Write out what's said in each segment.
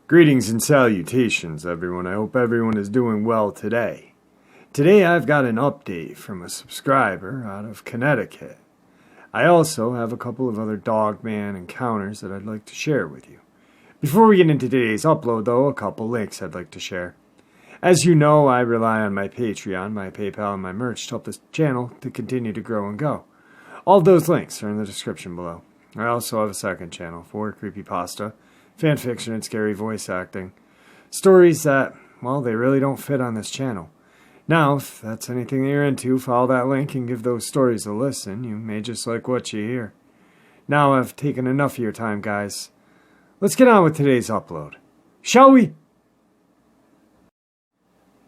Greetings and salutations, everyone. I hope everyone is doing well today. Today I've got an update from a subscriber out of Connecticut. I also have a couple of other Dogman encounters that I'd like to share with you. Before we get into today's upload, though, a couple links I'd like to share. As you know, I rely on my Patreon, my PayPal, and my merch to help this channel to continue to grow and go. All of those links are in the description below. I also have a second channel for creepypasta, fanfiction, and scary voice acting. Stories that, well, they really don't fit on this channel. Now, if that's anything that you're into, follow that link and give those stories a listen. You may just like what you hear. Now I've taken enough of your time, guys. Let's get on with today's upload. Shall we?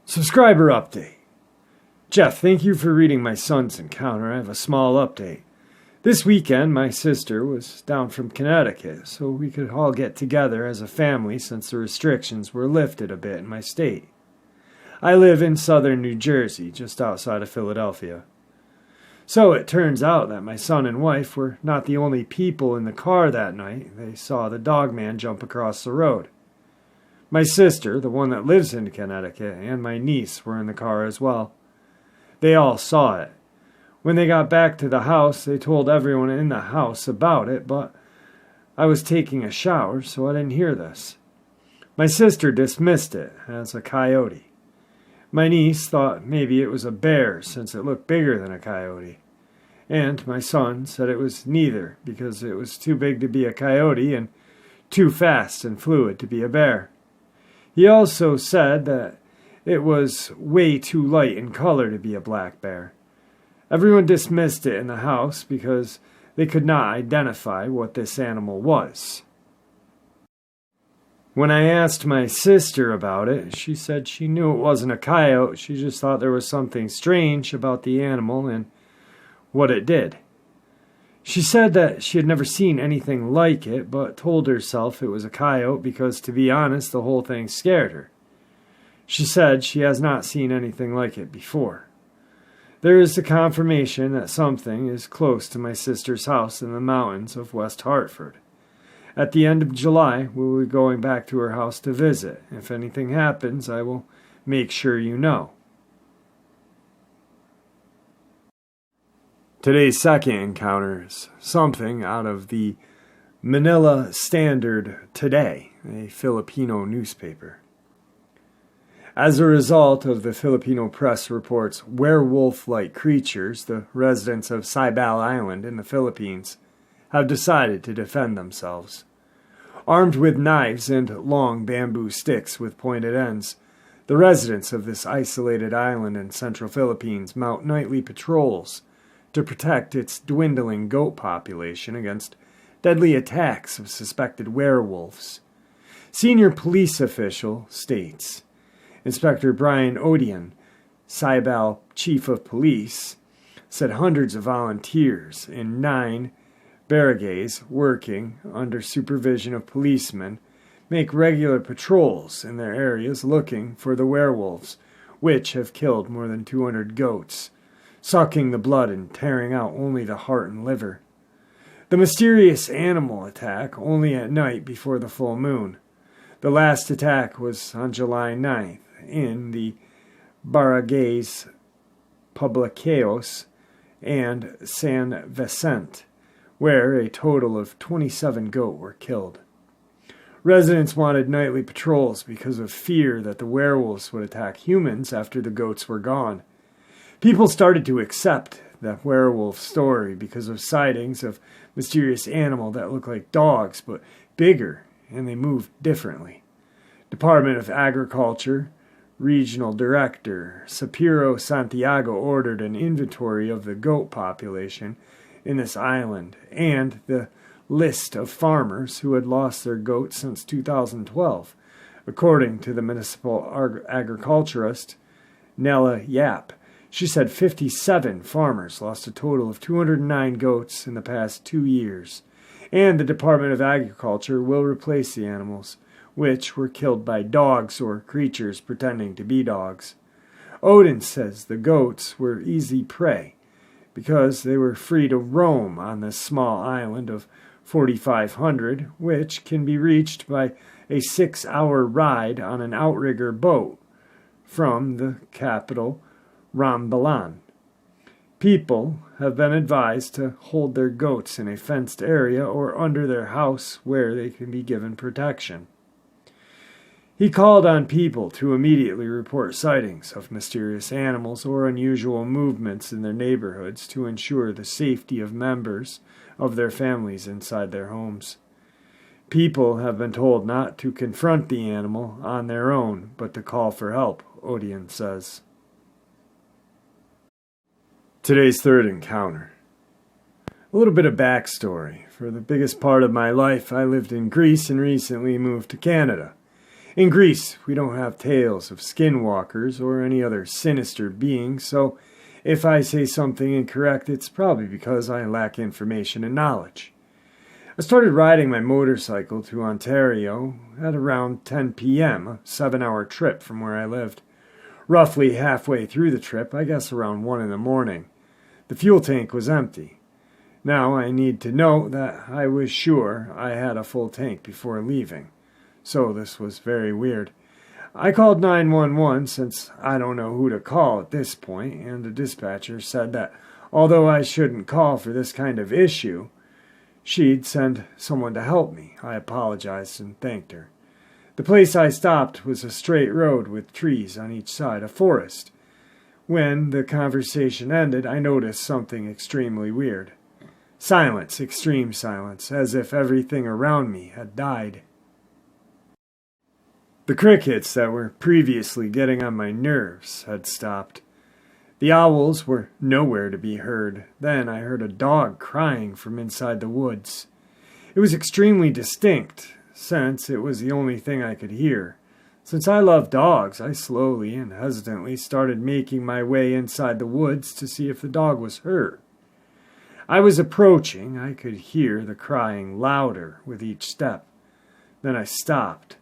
Subscriber update. Jeff, thank you for reading my son's encounter. I have a small update. This weekend, my sister was down from Connecticut, so we could all get together as a family since the restrictions were lifted a bit in my state. I live in southern New Jersey, just outside of Philadelphia. So it turns out that my son and wife were not the only people in the car that night. They saw the Dogman jump across the road. My sister, the one that lives in Connecticut, and my niece were in the car as well. They all saw it. When they got back to the house, they told everyone in the house about it, but I was taking a shower, so I didn't hear this. My sister dismissed it as a coyote. My niece thought maybe it was a bear, since it looked bigger than a coyote. And my son said it was neither, because it was too big to be a coyote and too fast and fluid to be a bear. He also said that it was way too light in color to be a black bear. Everyone dismissed it in the house because they could not identify what this animal was. When I asked my sister about it, she said she knew it wasn't a coyote. She just thought there was something strange about the animal and what it did. She said that she had never seen anything like it, but told herself it was a coyote because, to be honest, the whole thing scared her. She said she has not seen anything like it before. There is the confirmation that something is close to my sister's house in the mountains of West Hartford. At the end of July, we will be going back to her house to visit. If anything happens, I will make sure you know. Today's second encounter is something out of the Manila Standard Today, a Filipino newspaper. As a result of the Filipino press reports werewolf-like creatures, the residents of Cibao Island in the Philippines have decided to defend themselves. Armed with knives and long bamboo sticks with pointed ends, the residents of this isolated island in central Philippines mount nightly patrols to protect its dwindling goat population against deadly attacks of suspected werewolves. Senior police official states, Inspector Brian Odian, Cibao Chief of Police, said hundreds of volunteers in 9 barangays working under supervision of policemen make regular patrols in their areas looking for the werewolves, which have killed more than 200 goats, sucking the blood and tearing out only the heart and liver. The mysterious animal attack only at night before the full moon. The last attack was on July 9th in the barangays Publicaos and San Vicente, where a total of 27 goat were killed. Residents wanted nightly patrols because of fear that the werewolves would attack humans after the goats were gone. People started to accept the werewolf story because of sightings of mysterious animal that looked like dogs but bigger, and they moved differently. Department of Agriculture Regional Director Sapiro Santiago ordered an inventory of the goat population in this island and the list of farmers who had lost their goats since 2012, according to the municipal agriculturist Nella Yap. She said 57 farmers lost a total of 209 goats in the past 2 years, and the Department of Agriculture will replace the animals, which were killed by dogs or creatures pretending to be dogs. Odin says the goats were easy prey because they were free to roam on this small island of 4,500, which can be reached by a 6-hour ride on an outrigger boat from the capital, Rambalan. People have been advised to hold their goats in a fenced area or under their house where they can be given protection. He called on people to immediately report sightings of mysterious animals or unusual movements in their neighborhoods to ensure the safety of members of their families inside their homes. People have been told not to confront the animal on their own, but to call for help, Odion says. Today's third encounter. A little bit of backstory. For the biggest part of my life, I lived in Greece and recently moved to Canada. In Greece, we don't have tales of skinwalkers or any other sinister beings, so if I say something incorrect, it's probably because I lack information and knowledge. I started riding my motorcycle to Ontario at around 10 p.m., a 7-hour trip from where I lived. Roughly halfway through the trip, I guess around 1 in the morning, the fuel tank was empty. Now I need to note that I was sure I had a full tank before leaving. So this was very weird. I called 911 since I don't know who to call at this point, and the dispatcher said that although I shouldn't call for this kind of issue, she'd send someone to help me. I apologized and thanked her. The place I stopped was a straight road with trees on each side, a forest. When the conversation ended, I noticed something extremely weird. Silence, extreme silence, as if everything around me had died. The crickets that were previously getting on my nerves had stopped. The owls were nowhere to be heard. Then I heard a dog crying from inside the woods. It was extremely distinct, since it was the only thing I could hear. Since I love dogs, I slowly and hesitantly started making my way inside the woods to see if the dog was hurt. I was approaching. I could hear the crying louder with each step. Then I stopped.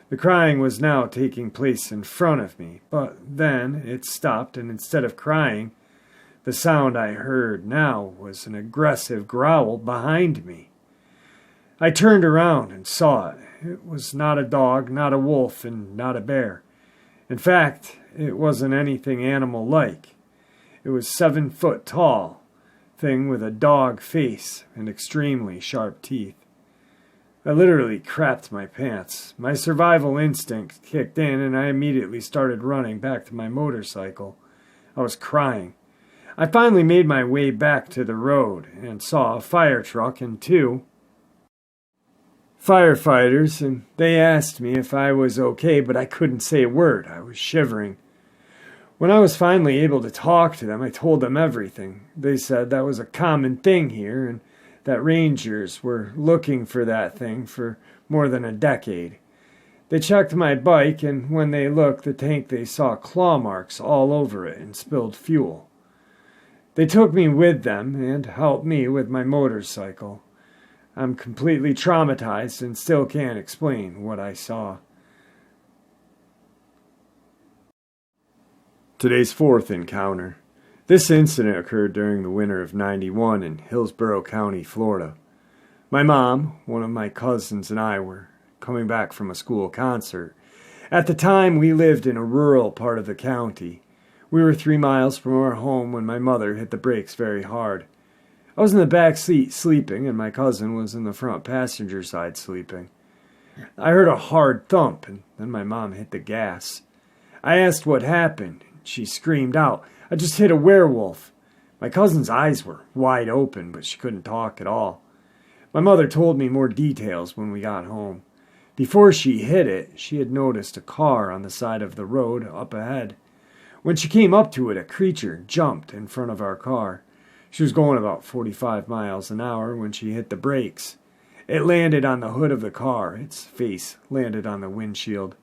The crying was now taking place in front of me, but then it stopped, and instead of crying, the sound I heard now was an aggressive growl behind me. I turned around and saw it. It was not a dog, not a wolf, and not a bear. In fact, it wasn't anything animal-like. It was 7 foot tall, thing with a dog face and extremely sharp teeth. I literally crapped my pants. My survival instinct kicked in, and I immediately started running back to my motorcycle. I was crying. I finally made my way back to the road and saw a fire truck and 2 firefighters, and they asked me if I was okay, but I couldn't say a word. I was shivering. When I was finally able to talk to them, I told them everything. They said that was a common thing here, and that rangers were looking for that thing for more than a decade. They checked my bike, and when they looked, the tank, they saw claw marks all over it and spilled fuel. They took me with them and helped me with my motorcycle. I'm completely traumatized and still can't explain what I saw. Today's fourth encounter. This incident occurred during the winter of '91 in Hillsborough County, Florida. My mom, one of my cousins, and I were coming back from a school concert. At the time, we lived in a rural part of the county. We were 3 miles from our home when my mother hit the brakes very hard. I was in the back seat sleeping, and my cousin was in the front passenger side sleeping. I heard a hard thump, and then my mom hit the gas. I asked what happened. She screamed out, "I just hit a werewolf." My cousin's eyes were wide open, but she couldn't talk at all. My mother told me more details when we got home. Before she hit it, she had noticed a car on the side of the road up ahead. When she came up to it, a creature jumped in front of our car. She was going about 45 miles an hour when she hit the brakes. It landed on the hood of the car. Its face landed on the windshield.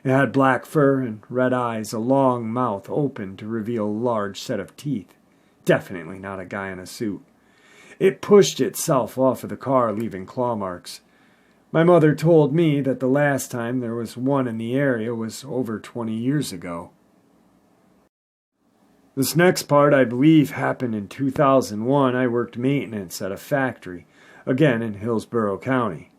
It had black fur and red eyes, a long mouth open to reveal a large set of teeth. Definitely not a guy in a suit. It pushed itself off of the car, leaving claw marks. My mother told me that the last time there was one in the area was over 20 years ago. This next part, I believe, happened in 2001. I worked maintenance at a factory, again in Hillsborough County.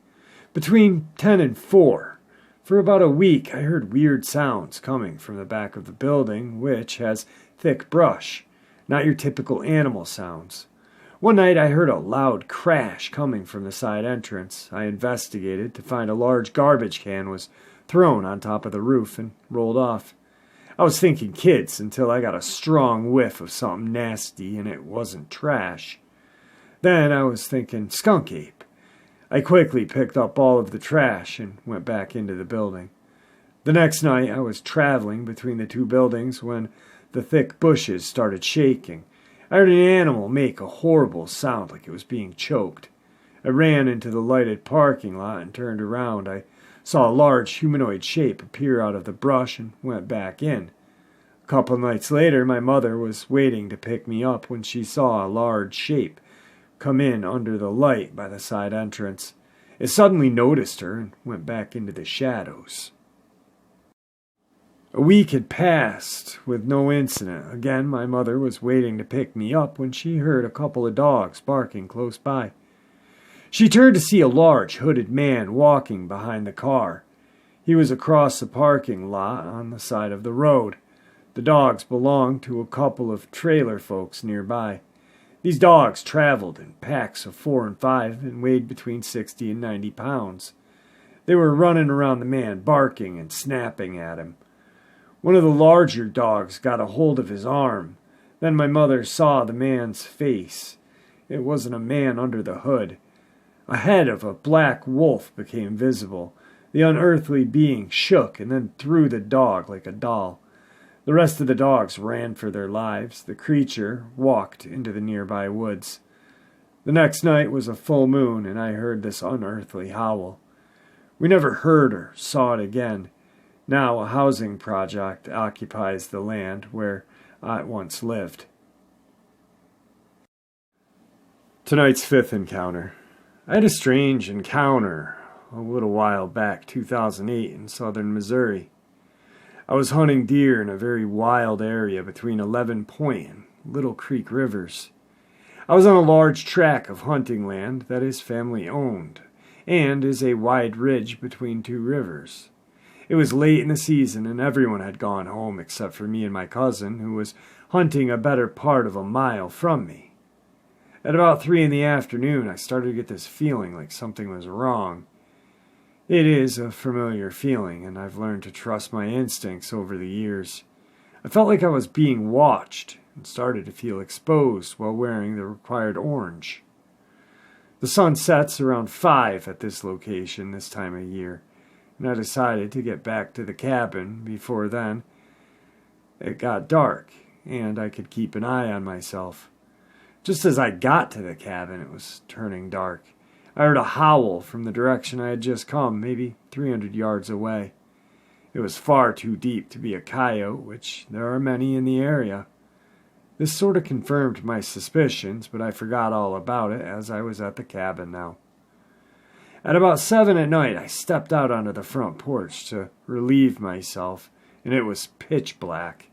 Between 10 and 4, for about a week, I heard weird sounds coming from the back of the building, which has thick brush, not your typical animal sounds. One night I heard a loud crash coming from the side entrance. I investigated to find a large garbage can was thrown on top of the roof and rolled off. I was thinking kids until I got a strong whiff of something nasty, and it wasn't trash. Then I was thinking skunk ape. I quickly picked up all of the trash and went back into the building. The next night I was traveling between the two buildings when the thick bushes started shaking. I heard an animal make a horrible sound like it was being choked. I ran into the lighted parking lot and turned around. I saw a large humanoid shape appear out of the brush and went back in. A couple nights later, my mother was waiting to pick me up when she saw a large shape come in under the light by the side entrance. It suddenly noticed her and went back into the shadows. A week had passed with no incident. Again, my mother was waiting to pick me up when she heard a couple of dogs barking close by. She turned to see a large hooded man walking behind the car. He was across the parking lot on the side of the road. The dogs belonged to a couple of trailer folks nearby. These dogs traveled in packs of 4 and 5 and weighed between 60 and 90 pounds. They were running around the man, barking and snapping at him. One of the larger dogs got a hold of his arm. Then my mother saw the man's face. It wasn't a man under the hood. A head of a black wolf became visible. The unearthly being shook and then threw the dog like a doll. The rest of the dogs ran for their lives. The creature walked into the nearby woods. The next night was a full moon, and I heard this unearthly howl. We never heard or saw it again. Now a housing project occupies the land where I once lived. Tonight's fifth encounter. I had a strange encounter a little while back, 2008, in southern Missouri. I was hunting deer in a very wild area between 11 Point and Little Creek rivers. I was on a large tract of hunting land that is family owned and is a wide ridge between two rivers. It was late in the season and everyone had gone home except for me and my cousin, who was hunting a better part of a mile from me. At about 3 in the afternoon, I started to get this feeling like something was wrong. It is a familiar feeling, and I've learned to trust my instincts over the years. I felt like I was being watched and started to feel exposed while wearing the required orange. The sun sets around 5 at this location this time of year, and I decided to get back to the cabin before then. It got dark, and I could keep an eye on myself. Just as I got to the cabin, it was turning dark. I heard a howl from the direction I had just come, maybe 300 yards away. It was far too deep to be a coyote, which there are many in the area. This sort of confirmed my suspicions, but I forgot all about it as I was at the cabin now. At about 7 at night, I stepped out onto the front porch to relieve myself, and it was pitch black.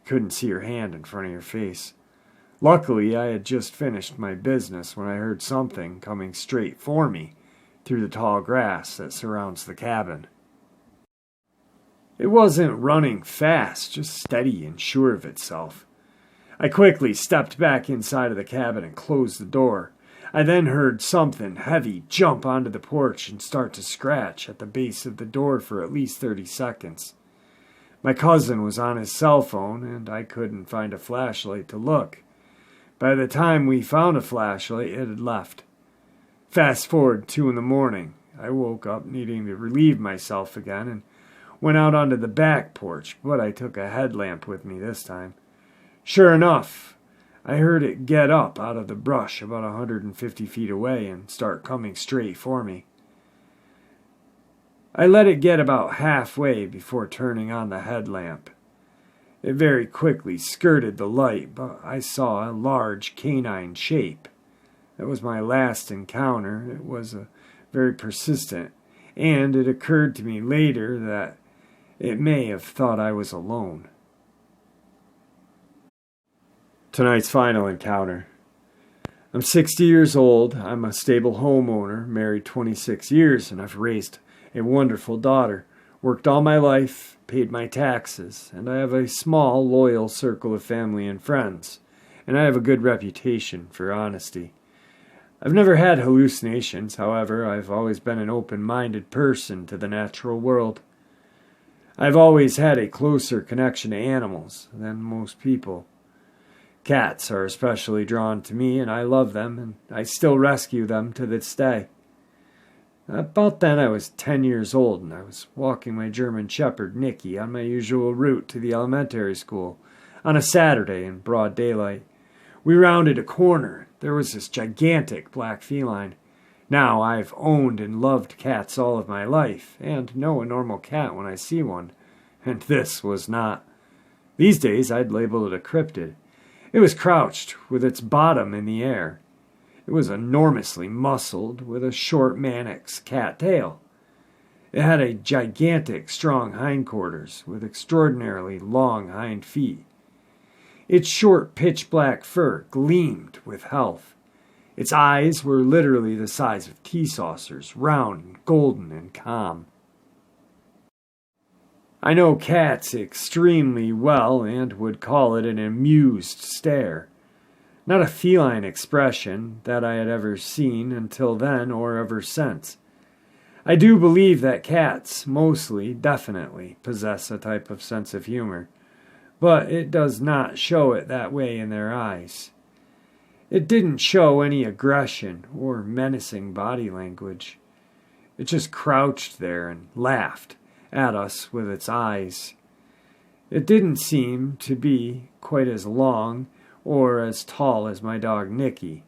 You couldn't see your hand in front of your face. Luckily, I had just finished my business when I heard something coming straight for me through the tall grass that surrounds the cabin. It wasn't running fast, just steady and sure of itself. I quickly stepped back inside of the cabin and closed the door. I then heard something heavy jump onto the porch and start to scratch at the base of the door for at least 30 seconds. My cousin was on his cell phone, and I couldn't find a flashlight to look. By the time we found a flashlight, it had left. Fast forward 2 in the morning. I woke up needing to relieve myself again and went out onto the back porch, but I took a headlamp with me this time. Sure enough, I heard it get up out of the brush about 150 feet away and start coming straight for me. I let it get about halfway before turning on the headlamp. It very quickly skirted the light, but I saw a large canine shape. That was my last encounter. It was very persistent, and it occurred to me later that it may have thought I was alone. Tonight's final encounter. I'm 60 years old. I'm a stable homeowner, married 26 years, and I've raised a wonderful daughter, worked all my life, paid my taxes, and I have a small, loyal circle of family and friends, and I have a good reputation for honesty. I've never had hallucinations, however. I've always been an open-minded person to the natural world. I've always had a closer connection to animals than most people. Cats are especially drawn to me, and I love them, and I still rescue them to this day. About then I was 10 years old, and I was walking my German Shepherd, Nicky, on my usual route to the elementary school on a Saturday in broad daylight. We rounded a corner. There was this gigantic black feline. Now, I've owned and loved cats all of my life, and know a normal cat when I see one, and this was not. These days I'd label it a cryptid. It was crouched, with its bottom in the air. It was enormously muscled, with a short Mannix cat tail. It had a gigantic, strong hindquarters, with extraordinarily long hind feet. Its short, pitch-black fur gleamed with health. Its eyes were literally the size of tea saucers, round and golden and calm. I know cats extremely well and would call it an amused stare. Not a feline expression that I had ever seen until then or ever since. I do believe that cats, mostly, definitely, possess a type of sense of humor, but it does not show it that way in their eyes. It didn't show any aggression or menacing body language. It just crouched there and laughed at us with its eyes. It didn't seem to be quite as long or as tall as my dog Nicky.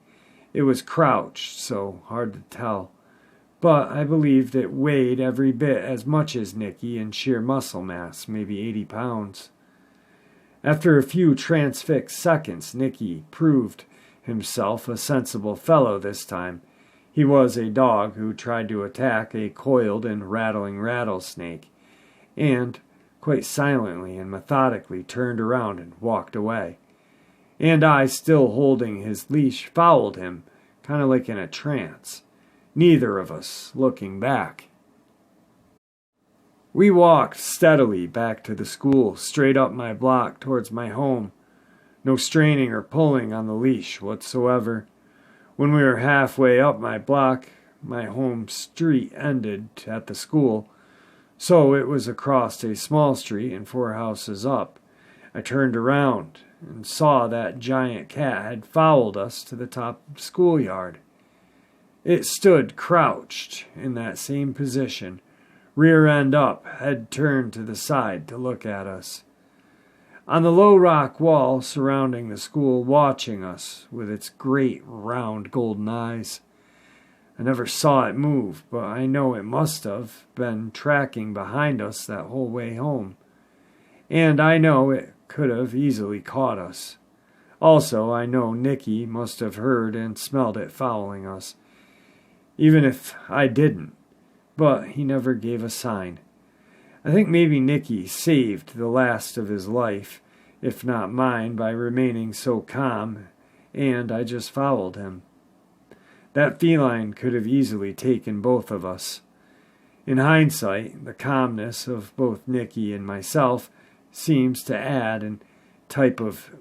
It was crouched, so hard to tell. But I believed it weighed every bit as much as Nicky in sheer muscle mass, maybe 80 pounds. After a few transfixed seconds, Nicky proved himself a sensible fellow this time. He was a dog who tried to attack a coiled and rattling rattlesnake, and quite silently and methodically turned around and walked away. And I, still holding his leash, followed him, kind of like in a trance, neither of us looking back. We walked steadily back to the school, straight up my block towards my home. No straining or pulling on the leash whatsoever. When we were halfway up my block, my home street ended at the school, so it was across a small street and 4 houses up. I turned around and saw that giant cat had followed us to the top of the schoolyard. It stood crouched in that same position, rear end up, head turned to the side to look at us. On the low rock wall surrounding the school, watching us with its great round golden eyes. I never saw it move, but I know it must have been tracking behind us that whole way home. And I know it could have easily caught us. Also, I know Nicky must have heard and smelled it following us, even if I didn't, but he never gave a sign. I think maybe Nicky saved the last of his life, if not mine, by remaining so calm, and I just followed him. That feline could have easily taken both of us. In hindsight, the calmness of both Nicky and myself seems to add a type of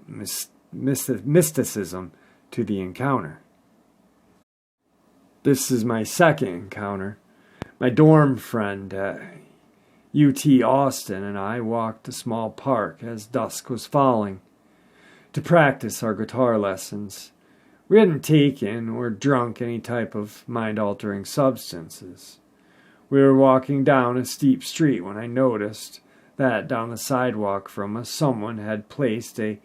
mysticism to the encounter. This is my second encounter. My dorm friend at UT Austin and I walked a small park as dusk was falling to practice our guitar lessons. We hadn't taken or drunk any type of mind-altering substances. We were walking down a steep street when I noticed that down the sidewalk from us someone had placed a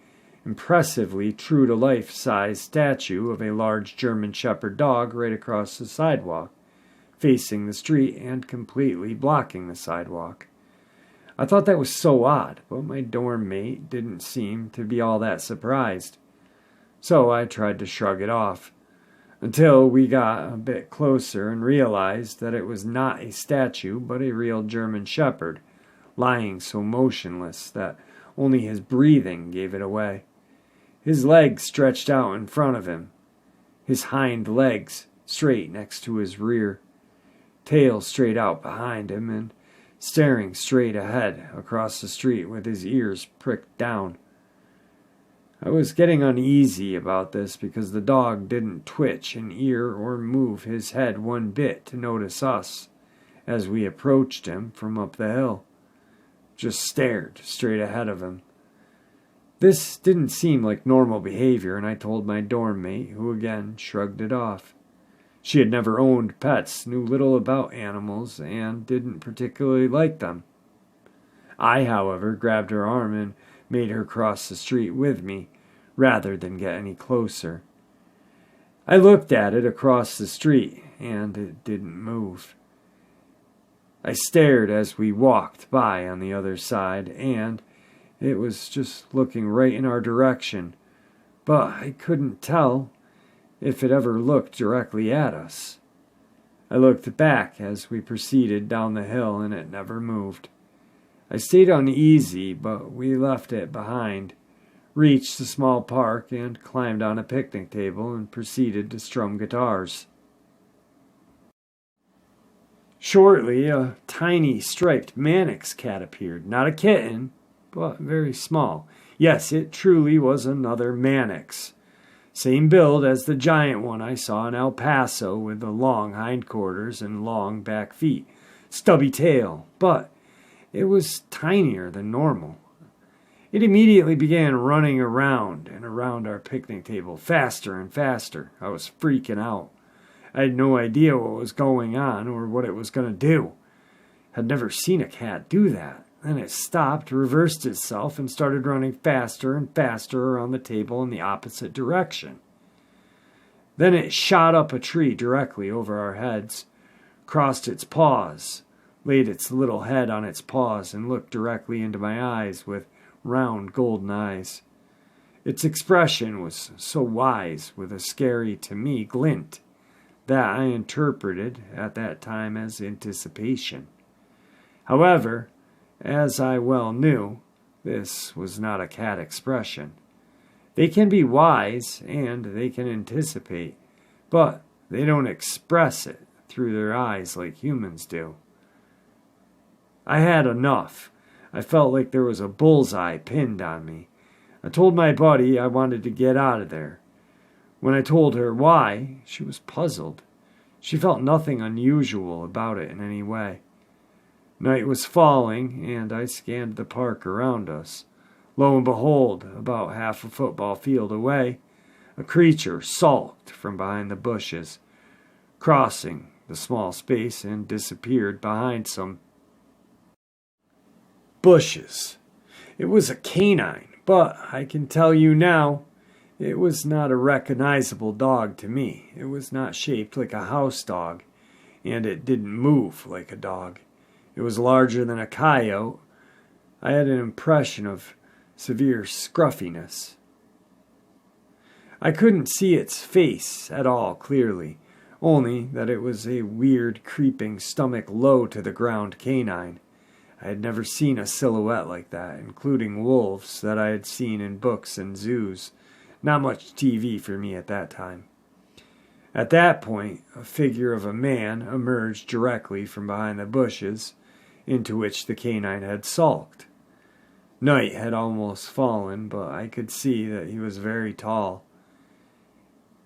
impressively true-to-life size statue of a large German Shepherd dog right across the sidewalk, facing the street and completely blocking the sidewalk. I thought that was so odd, but my dorm mate didn't seem to be all that surprised. So I tried to shrug it off, until we got a bit closer and realized that it was not a statue but a real German Shepherd, lying so motionless that only his breathing gave it away. his legs stretched out in front of him, his hind legs straight next to his rear, tail straight out behind him, and staring straight ahead across the street with his ears pricked down. I was getting uneasy about this because the dog didn't twitch an ear or move his head one bit to notice us as we approached him from up the hill. Just stared straight ahead of him. This didn't seem like normal behavior, and I told my dorm mate, who again shrugged it off. She had never owned pets, knew little about animals, and didn't particularly like them. I, however, grabbed her arm and made her cross the street with me, rather than get any closer. I looked at it across the street, and it didn't move. I stared as we walked by on the other side, and it was just looking right in our direction, but I couldn't tell if it ever looked directly at us. I looked back as we proceeded down the hill, and it never moved. I stayed uneasy, but we left it behind, reached the small park, and climbed on a picnic table and proceeded to strum guitars. Shortly, a tiny striped Mannix cat appeared. Not a kitten, but very small. Yes, it truly was another Mannix. Same build as the giant one I saw in El Paso, with the long hindquarters and long back feet, stubby tail, but it was tinier than normal. It immediately began running around and around our picnic table, faster and faster. I was freaking out. I had no idea what was going on or what it was going to do. Had never seen a cat do that. Then it stopped, reversed itself, and started running faster and faster around the table in the opposite direction. Then it shot up a tree directly over our heads, crossed its paws, laid its little head on its paws, and looked directly into my eyes with round golden eyes. Its expression was so wise, with a scary, to me, glint, that I interpreted at that time as anticipation. However, as I well knew, this was not a cat expression. They can be wise and they can anticipate, but they don't express it through their eyes like humans do. I had enough. I felt like there was a bullseye pinned on me. I told my buddy I wanted to get out of there. When I told her why, she was puzzled. She felt nothing unusual about it in any way. Night was falling, and I scanned the park around us. Lo and behold, about half a football field away, a creature sulked from behind the bushes, crossing the small space and disappeared behind some bushes. It was a canine, but I can tell you now, it was not a recognizable dog to me. It was not shaped like a house dog, and it didn't move like a dog. It was larger than a coyote. I had an impression of severe scruffiness. I couldn't see its face at all clearly, only that it was a weird, creeping, stomach low to the ground canine. I had never seen a silhouette like that, including wolves that I had seen in books and zoos. Not much TV for me at that time. At that point, a figure of a man emerged directly from behind the bushes into which the canine had sulked. Night had almost fallen, but I could see that he was very tall,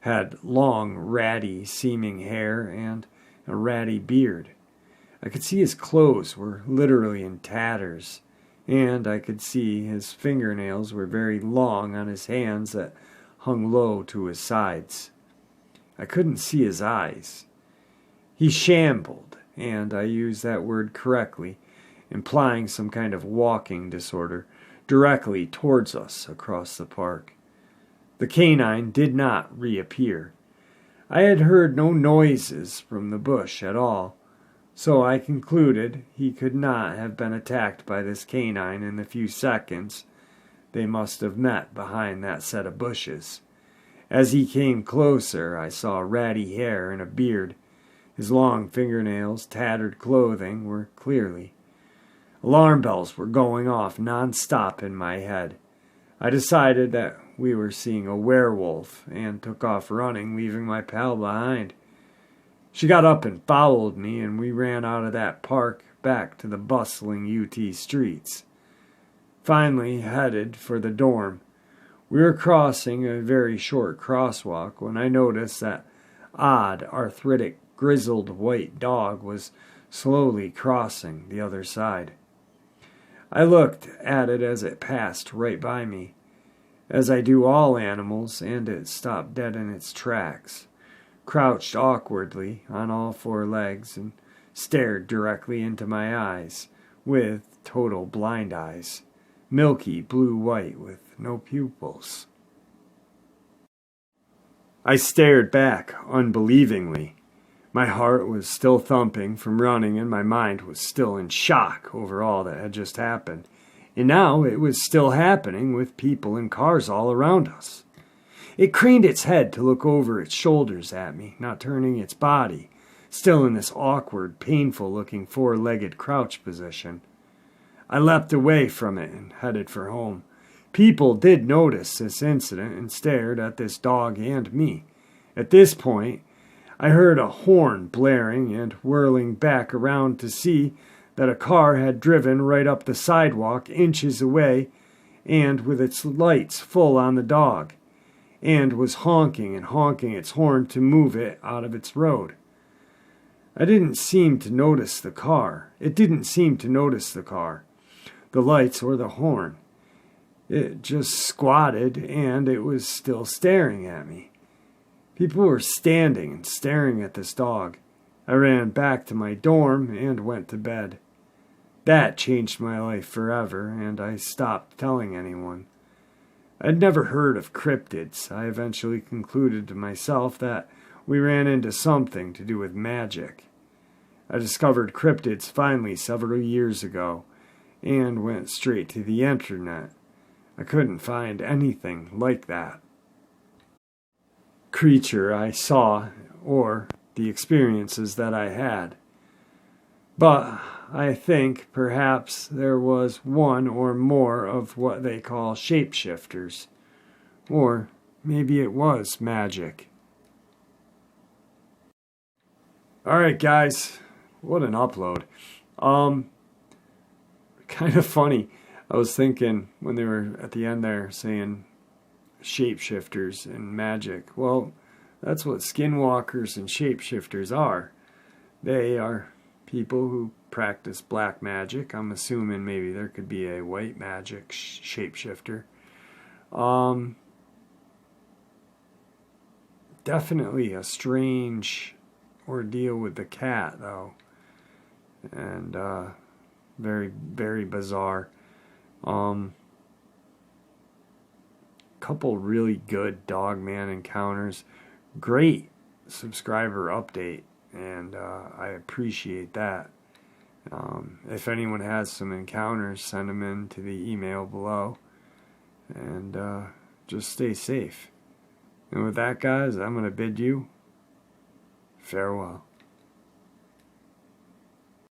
had long, ratty-seeming hair and a ratty beard. I could see his clothes were literally in tatters, and I could see his fingernails were very long on his hands that hung low to his sides. I couldn't see his eyes. He shambled, and I use that word correctly, implying some kind of walking disorder, directly towards us across the park. The canine did not reappear. I had heard no noises from the bush at all, so I concluded he could not have been attacked by this canine in the few seconds they must have met behind that set of bushes. As he came closer, I saw ratty hair and a beard. His long fingernails, tattered clothing were clearly. Alarm bells were going off non-stop in my head. I decided that we were seeing a werewolf and took off running, leaving my pal behind. She got up and followed me, and we ran out of that park back to the bustling UT streets. Finally headed for the dorm. We were crossing a very short crosswalk when I noticed that odd, arthritic, grizzled white dog was slowly crossing the other side. I looked at it as it passed right by me, as I do all animals, and it stopped dead in its tracks, crouched awkwardly on all four legs, and stared directly into my eyes with total blind eyes, milky blue-white with no pupils. I stared back unbelievingly. My heart was still thumping from running, and my mind was still in shock over all that had just happened. And now it was still happening with people and cars all around us. It craned its head to look over its shoulders at me, not turning its body, still in this awkward, painful-looking four-legged crouch position. I leapt away from it and headed for home. People did notice this incident and stared at this dog and me. At this point, I heard a horn blaring and whirling back around to see that a car had driven right up the sidewalk inches away and with its lights full on the dog, and was honking its horn to move it out of its road. I didn't seem to notice the car. It didn't seem to notice the car, the lights, or the horn. It just squatted, and it was still staring at me. People were standing and staring at this dog. I ran back to my dorm and went to bed. That changed my life forever, and I stopped telling anyone. I'd never heard of cryptids. I eventually concluded to myself that we ran into something to do with magic. I discovered cryptids finally several years ago, and went straight to the internet. I couldn't find anything like that creature I saw, or the experiences that I had. But I think perhaps there was one or more of what they call shapeshifters. Or maybe it was magic. Alright guys, what an upload. Kind of funny. I was thinking when they were at the end there saying shapeshifters and magic. Well, that's what skinwalkers and shapeshifters are. They are people who practice black magic. I'm assuming maybe there could be a white magic shapeshifter. Definitely a strange ordeal with the cat, though. And very, very bizarre. Couple really good Dogman encounters. Great subscriber update, and I appreciate that. If anyone has some encounters, send them in to the email below, and just stay safe. And with that, guys, I'm going to bid you farewell.